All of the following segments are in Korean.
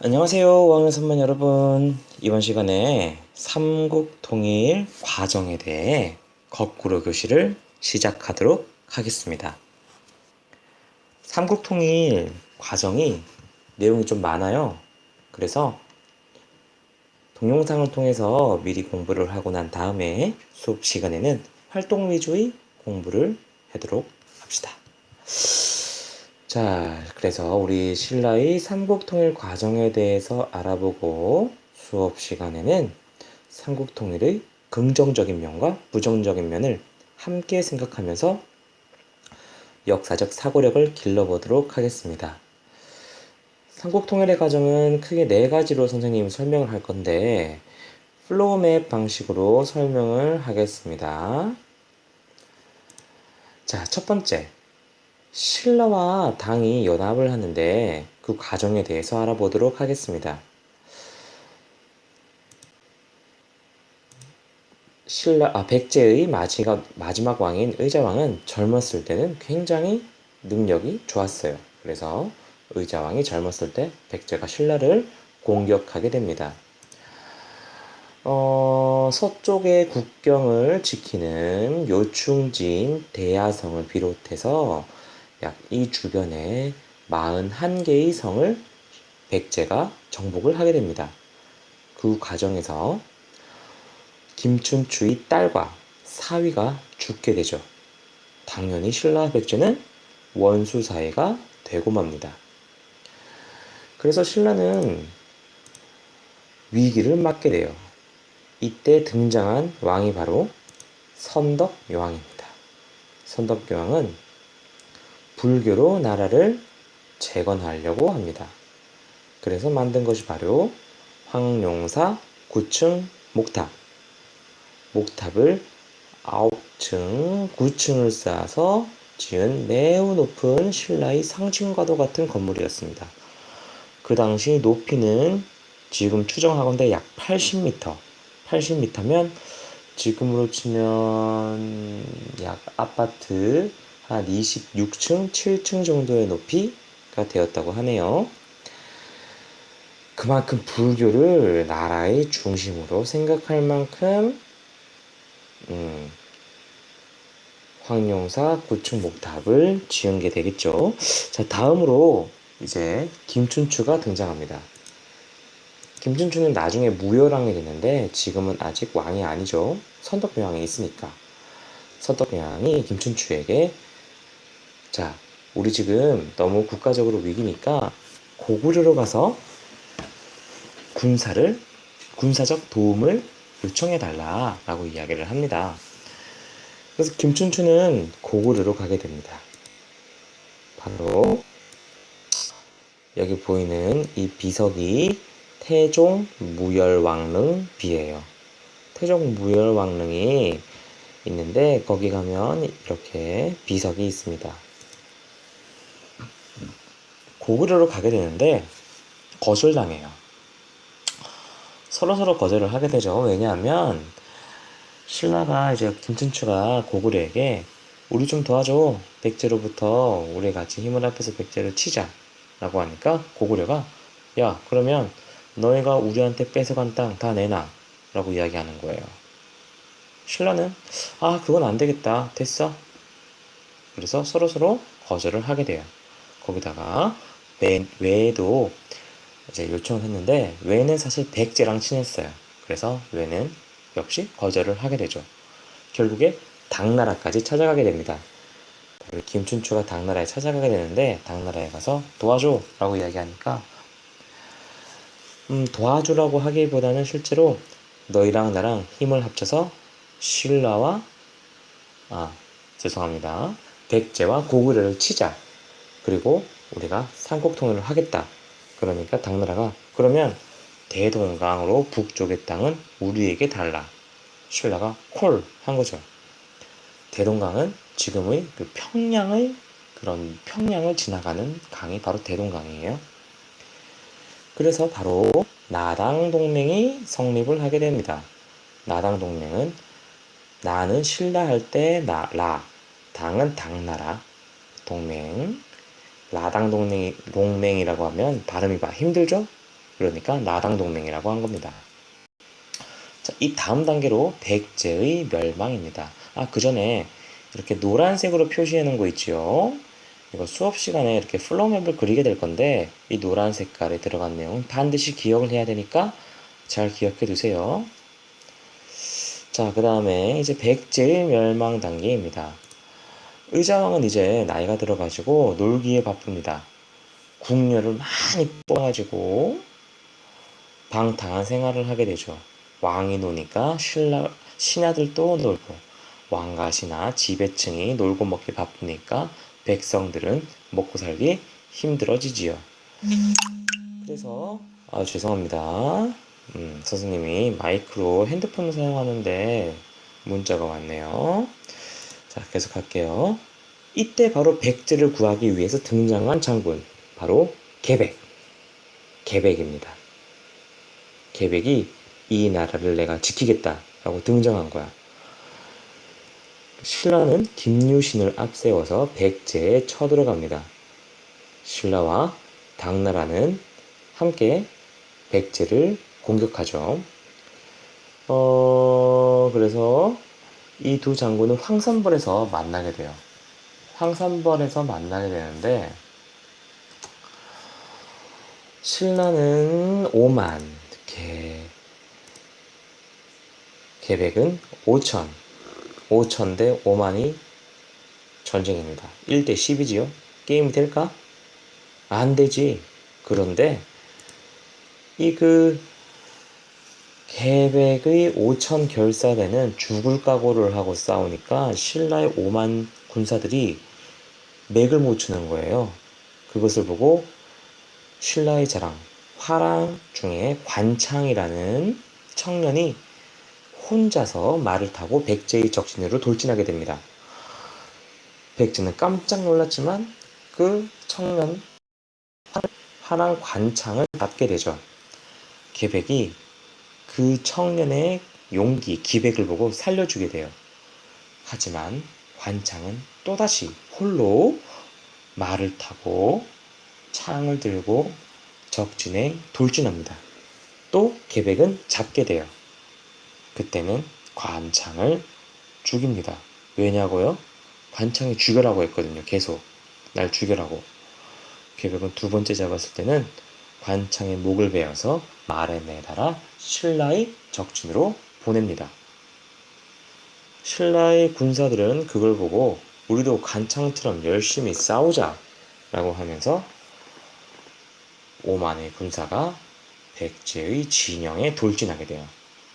안녕하세요, 왕의 선만 여러분. 이번 시간에 삼국통일 과정에 대해 거꾸로 교실을 시작하도록 하겠습니다. 삼국통일 과정이 내용이 좀 많아요. 그래서 동영상을 통해서 미리 공부를 하고 난 다음에 수업 시간에는 활동 위주의 공부를 하도록 합시다. 자, 그래서 우리 신라의 삼국통일 과정에 대해서 알아보고 수업 시간에는 삼국통일의 긍정적인 면과 부정적인 면을 함께 생각하면서 역사적 사고력을 길러보도록 하겠습니다. 삼국통일의 과정은 크게 네 가지로 선생님이 설명을 할 건데 플로우맵 방식으로 설명을 하겠습니다. 자, 첫 번째. 신라와 당이 연합을 하는데 그 과정에 대해서 알아보도록 하겠습니다. 백제의 마지막 왕인 의자왕은 젊었을 때는 굉장히 능력이 좋았어요. 그래서 의자왕이 젊었을 때 백제가 신라를 공격하게 됩니다. 서쪽의 국경을 지키는 요충지인 대야성을 비롯해서 약 이 주변에 41개의 성을 백제가 정복을 하게 됩니다. 그 과정에서 김춘추의 딸과 사위가 죽게 되죠. 당연히 신라와 백제는 원수 사이가 되고 맙니다. 그래서 신라는 위기를 맞게 돼요. 이때 등장한 왕이 바로 선덕여왕입니다. 선덕여왕은 불교로 나라를 재건하려고 합니다. 그래서 만든 것이 바로 황룡사 9층 목탑. 목탑을 9층, 9층을 쌓아서 지은 매우 높은 신라의 상층과도 같은 건물이었습니다. 그 당시 높이는 지금 추정하건대 약 80m. 80m면 지금으로 치면 약 아파트 한 26층, 7층 정도의 높이가 되었다고 하네요. 그만큼 불교를 나라의 중심으로 생각할 만큼 황룡사 9층 목탑을 지은 게 되겠죠. 자, 다음으로 이제 김춘추가 등장합니다. 김춘추는 나중에 무열왕이 되는데 지금은 아직 왕이 아니죠. 선덕여왕이 있으니까. 선덕여왕이 김춘추에게 자, 우리 지금 너무 국가적으로 위기니까 고구려로 가서 군사적 도움을 요청해달라 라고 이야기를 합니다. 그래서 김춘추는 고구려로 가게 됩니다. 바로 여기 보이는 이 비석이 태종 무열왕릉 비예요. 태종 무열왕릉이 있는데 거기 가면 이렇게 비석이 있습니다. 고구려로 가게 되는데 거절당해요. 서로 거절을 하게 되죠. 왜냐하면 신라가 이제 김춘추가 고구려에게 우리 좀 도와줘. 백제로부터 우리 같이 힘을 합해서 백제를 치자. 라고 하니까 고구려가 야, 그러면 너희가 우리한테 뺏어간 땅 다 내놔. 라고 이야기하는 거예요. 신라는 그건 안 되겠다. 됐어. 그래서 서로 거절을 하게 돼요. 거기다가 외에도 이제 요청을 했는데 외는 사실 백제랑 친했어요. 그래서 외는 역시 거절을 하게 되죠. 결국에 당나라까지 찾아가게 됩니다. 김춘추가 당나라에 찾아가게 되는데 당나라에 가서 도와줘 라고 이야기하니까 도와주라고 하기보다는 실제로 너희랑 나랑 힘을 합쳐서 신라와 죄송합니다. 백제와 고구려를 치자. 그리고 우리가 삼국통일을 하겠다. 그러니까 당나라가 그러면 대동강으로 북쪽의 땅은 우리에게 달라. 신라가 콜 한 거죠. 대동강은 지금의 그 평양을 지나가는 강이 바로 대동강이에요. 그래서 바로 나당 동맹이 성립을 하게 됩니다. 나당 동맹은 나는 신라 할 때 당은 당나라 동맹, 라당 동맹이라고 하면 발음이 힘들죠? 그러니까 나당 동맹이라고 한 겁니다. 자, 이 다음 단계로 백제의 멸망입니다. 그 전에 이렇게 노란색으로 표시해 놓은 거 있지요? 이거 수업 시간에 이렇게 플로우맵을 그리게 될 건데 이 노란 색깔에 들어간 내용 반드시 기억을 해야 되니까 잘 기억해 두세요. 자, 그 다음에 이제 백제의 멸망 단계입니다. 의자왕은 이제 나이가 들어가지고 놀기에 바쁩니다. 궁녀를 많이 뽑아가지고 방탕한 생활을 하게 되죠. 왕이 노니까 신하들도 놀고 왕가시나 지배층이 놀고 먹기 바쁘니까 백성들은 먹고 살기 힘들어지지요. 그래서 죄송합니다. 선생님이 마이크로 핸드폰을 사용하는데 문자가 왔네요. 자, 계속할게요. 이때 바로 백제를 구하기 위해서 등장한 장군, 바로 계백. 계백입니다. 계백이 이 나라를 내가 지키겠다라고 등장한 거야. 신라는 김유신을 앞세워서 백제에 쳐들어갑니다. 신라와 당나라는 함께 백제를 공격하죠. 그래서 이 두 장군은 황산벌에서 만나게 돼요. 황산벌에서 만나게 되는데 신라는 5만, 계백은 5천, 5천 대 5만이 전쟁입니다. 1대 10이지요. 게임이 될까? 안 되지. 그런데 이 계백의 5천 결사대는 죽을 각오를 하고 싸우니까 신라의 5만 군사들이 맥을 못 추는 거예요. 그것을 보고 신라의 자랑, 화랑 중에 관창이라는 청년이 혼자서 말을 타고 백제의 적진으로 돌진하게 됩니다. 백제는 깜짝 놀랐지만 그 청년 화랑 관창을 받게 되죠. 계백이 그 청년의 용기, 기백을 보고 살려주게 돼요. 하지만 관창은 또다시 홀로 말을 타고 창을 들고 적진에 돌진합니다. 또 계백은 잡게 돼요. 그때는 관창을 죽입니다. 왜냐고요? 관창이 죽여라고 했거든요. 계속 날 죽여라고. 계백은 두 번째 잡았을 때는 관창의 목을 베어서 말에 매달아 신라의 적진으로 보냅니다. 신라의 군사들은 그걸 보고 우리도 관창처럼 열심히 싸우자 라고 하면서 오만의 군사가 백제의 진영에 돌진하게 돼요.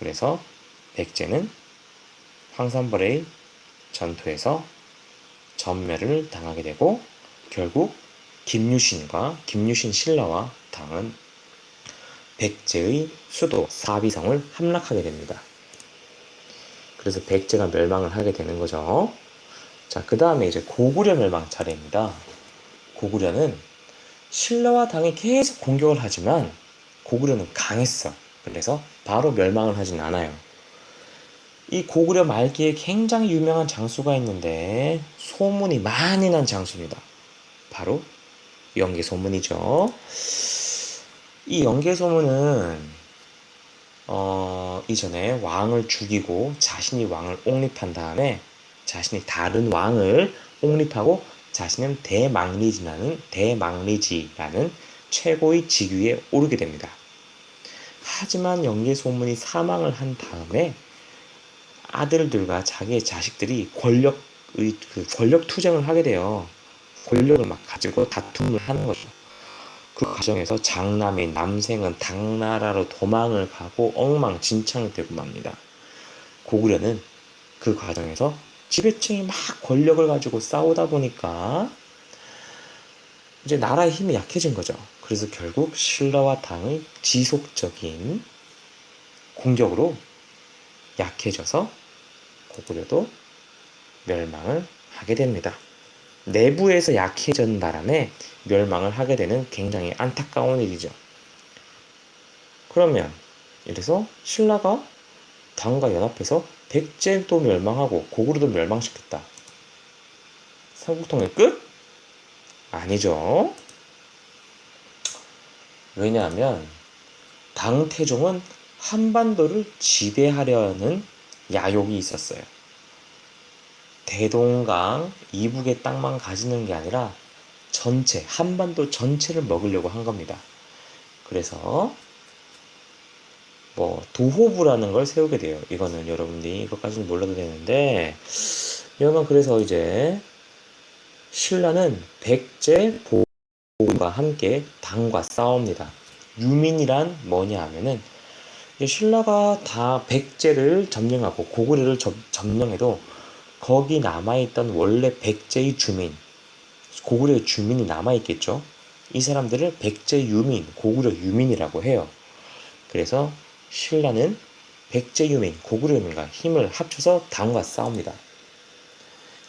그래서 백제는 황산벌의 전투에서 전멸을 당하게 되고 결국 김유신 신라와 당은 백제의 수도 사비성을 함락하게 됩니다. 그래서 백제가 멸망을 하게 되는 거죠. 자, 그 다음에 이제 고구려 멸망 차례입니다. 고구려는 신라와 당이 계속 공격을 하지만 고구려는 강했어. 그래서 바로 멸망을 하진 않아요. 이 고구려 말기에 굉장히 유명한 장수가 있는데 소문이 많이 난 장수입니다. 바로 연개소문이죠. 이 연개소문은 이전에 왕을 죽이고 자신이 왕을 옹립한 다음에 자신이 다른 왕을 옹립하고 자신은 대망리지라는 최고의 직위에 오르게 됩니다. 하지만 연개소문이 사망을 한 다음에 아들들과 자기의 자식들이 권력 투쟁을 하게 돼요. 권력을 막 가지고 다툼을 하는 거죠. 그 과정에서 장남인 남생은 당나라로 도망을 가고 엉망진창이 되고 맙니다. 고구려는 그 과정에서 지배층이 막 권력을 가지고 싸우다 보니까 이제 나라의 힘이 약해진 거죠. 그래서 결국 신라와 당의 지속적인 공격으로 약해져서 고구려도 멸망을 하게 됩니다. 내부에서 약해진 바람에 멸망을 하게 되는 굉장히 안타까운 일이죠. 그러면 이래서 신라가 당과 연합해서 백제도 멸망하고 고구려도 멸망시켰다. 삼국통일 끝? 아니죠. 왜냐하면 강태종은 한반도를 지배하려는 야욕이 있었어요. 대동강 이북의 땅만 가지는 게 아니라 전체, 한반도 전체를 먹으려고 한 겁니다. 그래서 도호부라는 걸 세우게 돼요. 이거는 여러분들이 이것까지는 몰라도 되는데, 여러분 그래서 이제 신라는 백제 보호가 함께 당과 싸웁니다. 유민이란 뭐냐 하면은 신라가 다 백제를 점령하고 고구려를 점령해도 거기 남아있던 원래 백제의 주민, 고구려의 주민이 남아있겠죠. 이 사람들을 백제 유민, 고구려 유민이라고 해요. 그래서 신라는 백제 유민, 고구려 유민과 힘을 합쳐서 당과 싸웁니다.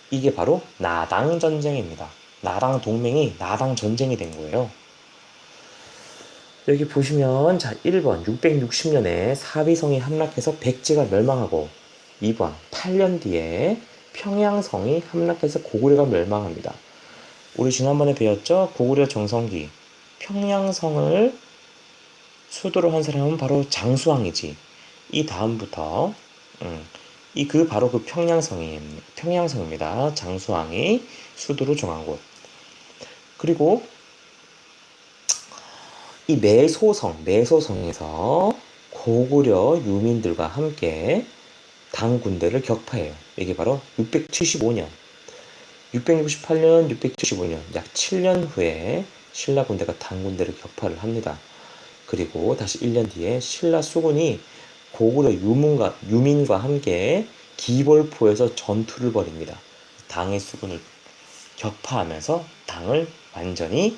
이게 바로 나당 전쟁입니다. 나당 동맹이 나당 전쟁이 된 거예요. 여기 보시면 자 1번 660년에 사비성이 함락해서 백제가 멸망하고 2번 8년 뒤에 평양성이 함락해서 고구려가 멸망합니다. 우리 지난번에 배웠죠? 고구려 정성기 평양성을 수도로 한 사람은 바로 장수왕이지. 이 다음부터 바로 그 평양성입니다. 장수왕이 수도로 정한 곳. 그리고 이 매소성에서 고구려 유민들과 함께 당 군대를 격파해요. 이게 바로 675년, 668년, 675년, 약 7년 후에 신라 군대가 당 군대를 격파를 합니다. 그리고 다시 1년 뒤에 신라 수군이 고구려 유민과 함께 기벌포에서 전투를 벌입니다. 당의 수군을 격파하면서 당을 완전히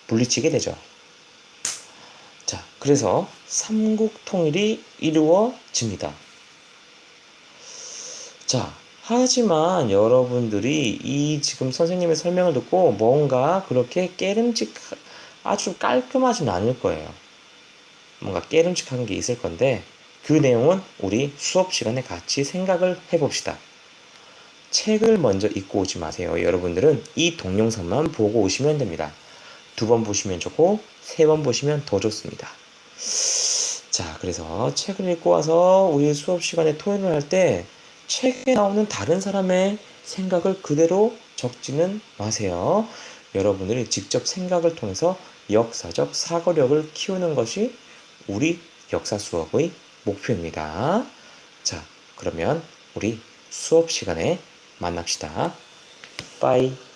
물리치게 되죠. 자, 그래서 삼국 통일이 이루어집니다. 자, 하지만 여러분들이 이 지금 선생님의 설명을 듣고 뭔가 그렇게 아주 깔끔하진 않을 거예요. 뭔가 깨름직한 게 있을 건데 그 내용은 우리 수업 시간에 같이 생각을 해봅시다. 책을 먼저 읽고 오지 마세요. 여러분들은 이 동영상만 보고 오시면 됩니다. 2번 보시면 좋고 3번 보시면 더 좋습니다. 자, 그래서 책을 읽고 와서 우리 수업 시간에 토론을 할 때 책에 나오는 다른 사람의 생각을 그대로 적지는 마세요. 여러분들이 직접 생각을 통해서 역사적 사고력을 키우는 것이 우리 역사 수업의 목표입니다. 자, 그러면 우리 수업 시간에 만납시다. 빠이.